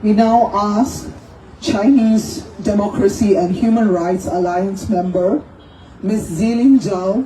We now ask Chinese Democracy and Human Rights Alliance member, Ms. Zilin Zhao,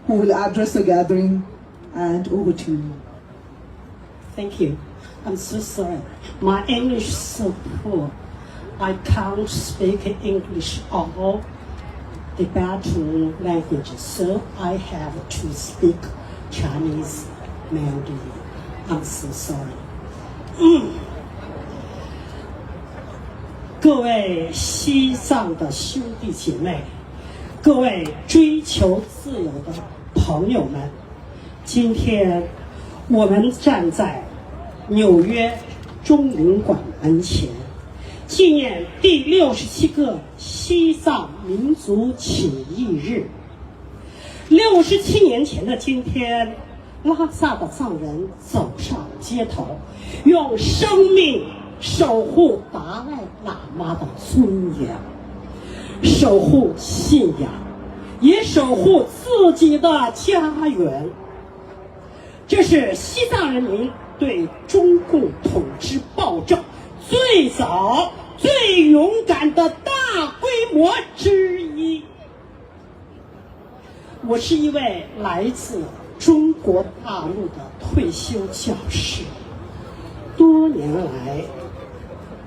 who will address the gathering, and over to you. Thank you. I'm so sorry. My English is so poor. I can't speak English or Tibetan language, so I have to speak Chinese Mandarin. I'm so sorry. 各位西藏的兄弟姐妹，各位追求自由的朋友们，今天我们站在纽约中领馆门前，纪念第67个西藏民族起义日。67年前的今天，拉萨的藏人走上街头，用生命守护达赖喇嘛的尊严，守护信仰，也守护自己的家园。这是西藏人民对中共统治暴政最早、最勇敢的大规模之一。我是一位来自中国大陆的退休教师，多年来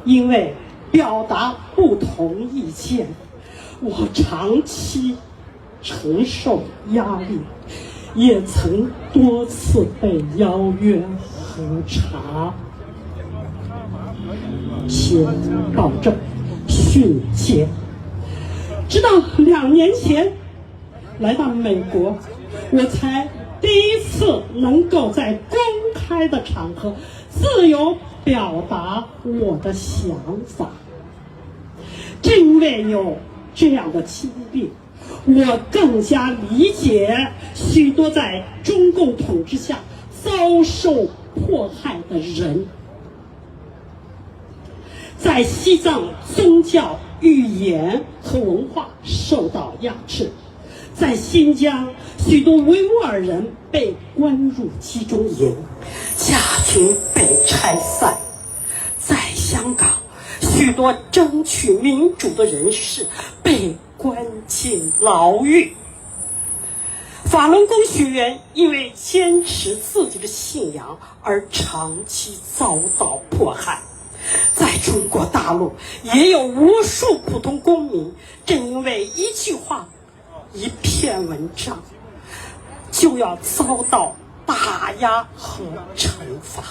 因为表达不同意见，我长期承受压力，也曾多次被邀约核查、写保证、训诫。直到2年前来到美国，我才第一次能够在公开的场合自由表达我的想法。正因为有这样的经历，我更加理解许多在中共统治下遭受迫害的人。在西藏，宗教、语言和文化受到压制；在新疆，许多维吾尔人被关入集中营，家庭被拆散；在香港，许多争取民主的人士被关进牢狱。法轮功学员因为坚持自己的信仰而长期遭到迫害。在中国大陆，也有无数普通公民正因为一句话、一篇文章，就要遭到打压和惩罚。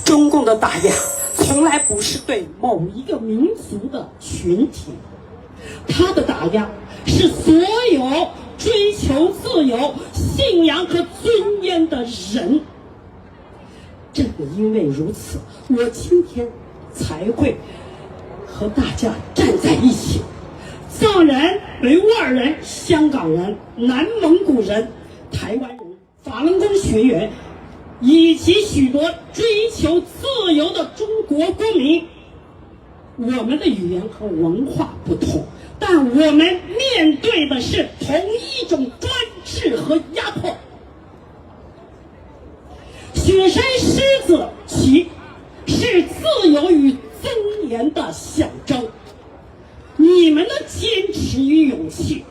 中共的打压从来不是对某一个民族的群体，他的打压是所有追求自由、信仰和尊严的人。正因为如此，我今天才会和大家站在一起。藏人、维吾尔人、香港人、南蒙古人、台湾人、法轮功学员以及许多追求自由的中国公民，我们的语言和文化不同，但我们面对的是同一种专制和压迫。雪山狮子旗是自由与尊严的象征，你们的坚持与勇气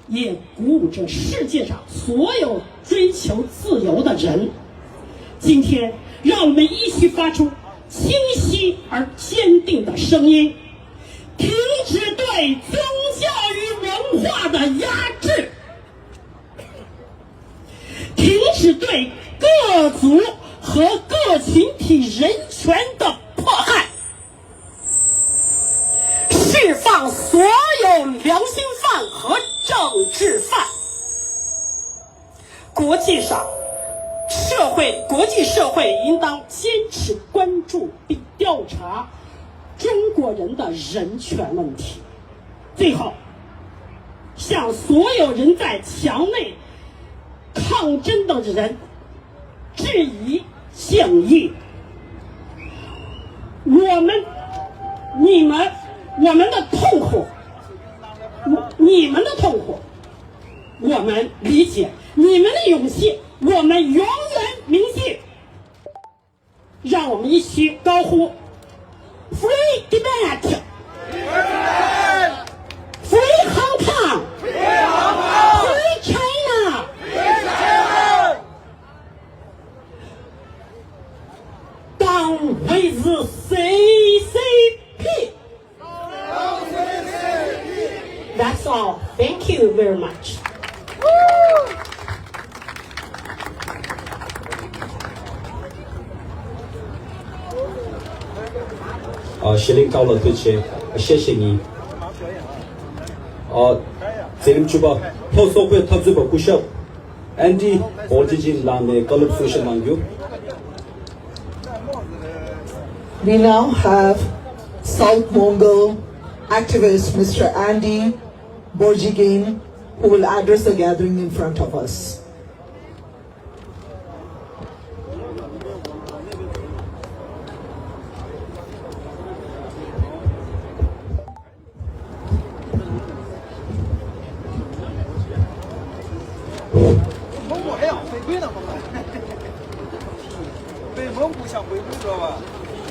也鼓舞着世界上所有追求自由的人。今天让我们一起发出清晰而坚定的声音，停止对宗教与文化的压制，停止对各族和各群体人权的迫害，释放所有良心犯和政治犯。国际社会应当坚持关注并调查中国人的人权问题。最后，向所有人在墙内抗争的人致以敬意。我们的痛苦，你们的痛苦，我们理解；你们的勇气，我们永远铭记。让我们一起高呼 Free Tibet! Free Hong Kong! Free China! Down with the CCP! That's all. Thank you very much. 谢领导了，对不起，谢谢你。재림 주바 포소회 탑주바 구셔 앤디 오지진 라네 걸럽 소셜 망교. We now have South Mongol activist Mr. Andy Borjigin, who will address the gathering in front of us.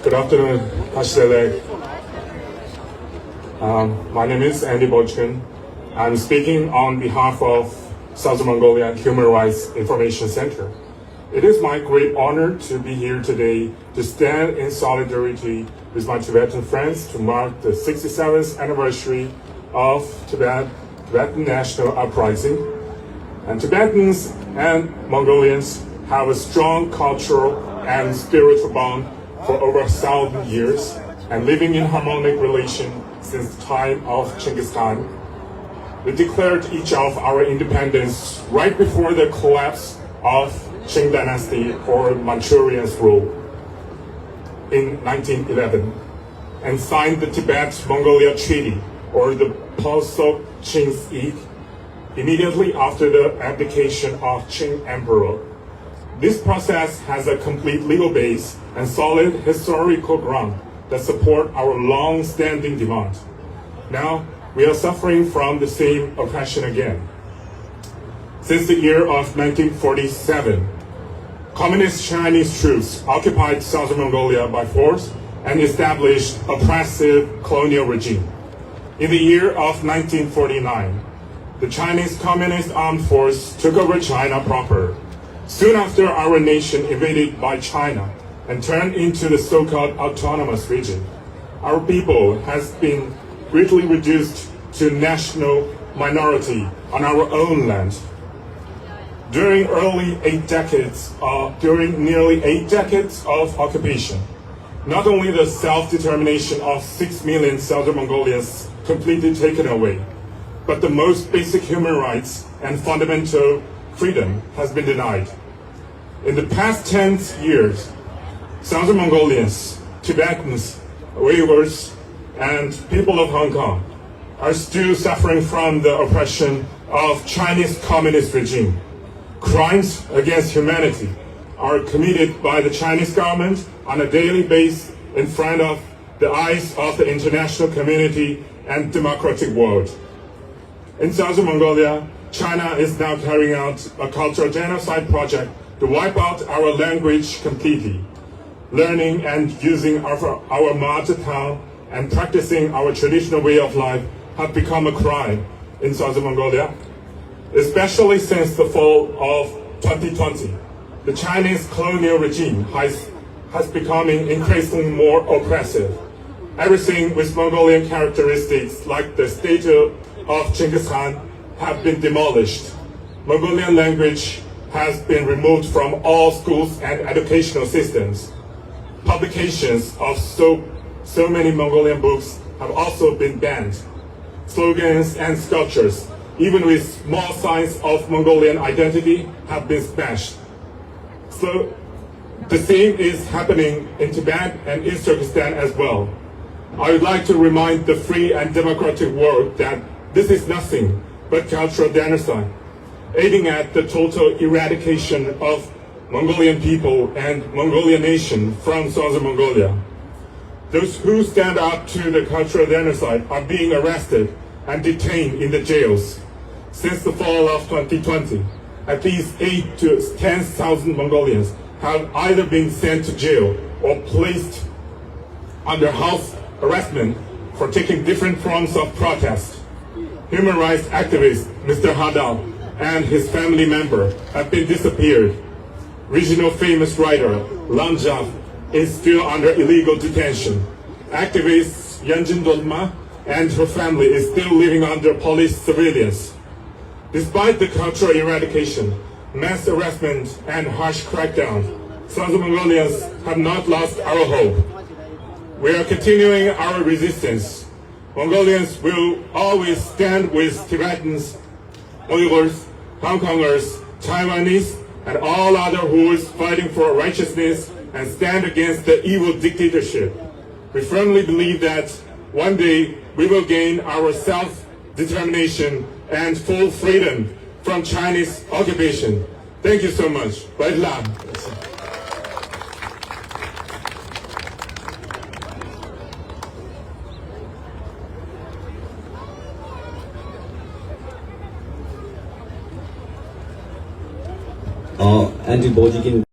Good afternoon, Hashele. My name is Andy Borjigin. I'm speaking on behalf of Southern Mongolia Human Rights Information Center. It is my great honor to be here today to stand in solidarity with my Tibetan friends to mark the 67th anniversary of Tibetan National Uprising. And Tibetans and Mongolians have a strong cultural and spiritual bond for over 1,000 years and living in harmonic relation since the time of Genghis Khan. We declared each of our independence right before the collapse of Qing Dynasty or Manchurian's rule in 1911 and signed the Tibet-Mongolia Treaty or the Pulsok-Qing-Ik immediately after the abdication of Qing Emperor. This process has a complete legal base and solid historical ground that support our long-standing demand. Now, we are suffering from the same oppression again. Since the year of 1947, Communist Chinese troops occupied Southern Mongolia by force and established oppressive colonial regime. In the year of 1949, the Chinese Communist Armed Force took over China proper. Soon after, our nation invaded by China and turned into the so-called autonomous region. Our people has been greatly reduced to national minority on our own land. During nearly 8 decades of occupation, not only the self-determination of 6 million Southern Mongolians completely taken away, but the most basic human rights and fundamental freedom has been denied. In the past 10 years, Southern Mongolians, Tibetans, Uyghurs, and people of Hong Kong are still suffering from the oppression of Chinese communist regime. Crimes against humanity are committed by the Chinese government on a daily basis in front of the eyes of the international community and democratic world. In Southern Mongolia, China is now carrying out a cultural genocide project to wipe out our language completely. Learning and using our mother tongue and practicing our traditional way of life have become a crime in Southern Mongolia. Especially since the fall of 2020, the Chinese colonial regime has become increasingly more oppressive. Everything with Mongolian characteristics like the statue of Genghis Khan have been demolished. Mongolian language has been removed from all schools and educational systems. Publications of so many Mongolian books have also been banned. Slogans and sculptures, even with small signs of Mongolian identity, have been smashed. So the same is happening in Tibet and East Turkestan as well. I would like to remind the free and democratic world that this is nothing but cultural genocide, aiming at the total eradication of Mongolian people and Mongolian nation from Southern Mongolia. Those who stand up to the cultural genocide are being arrested and detained in the jails. Since the fall of 2020, at least 8,000 to 10,000 Mongolians have either been sent to jail or placed under house arrestment for taking different forms of protest. Human rights activist Mr. Hadao and his family member have been disappeared. Regional famous writer Lan Zhao is still under illegal detention. Activist Yanjin Dolma and her family is still living under police surveillance. Despite the cultural eradication, mass harassment, and harsh crackdown, Sons of Mongolians have not lost our hope. We are continuing our resistance. Mongolians will always stand with Tibetans, Uyghurs, Hong Kongers, Taiwanese, and all other Uyghurs fighting for righteousness and stand against the evil dictatorship. We firmly believe that one day we will gain our self-determination and full freedom from Chinese occupation. Thank you so much. Right Lam. Andy Bojikin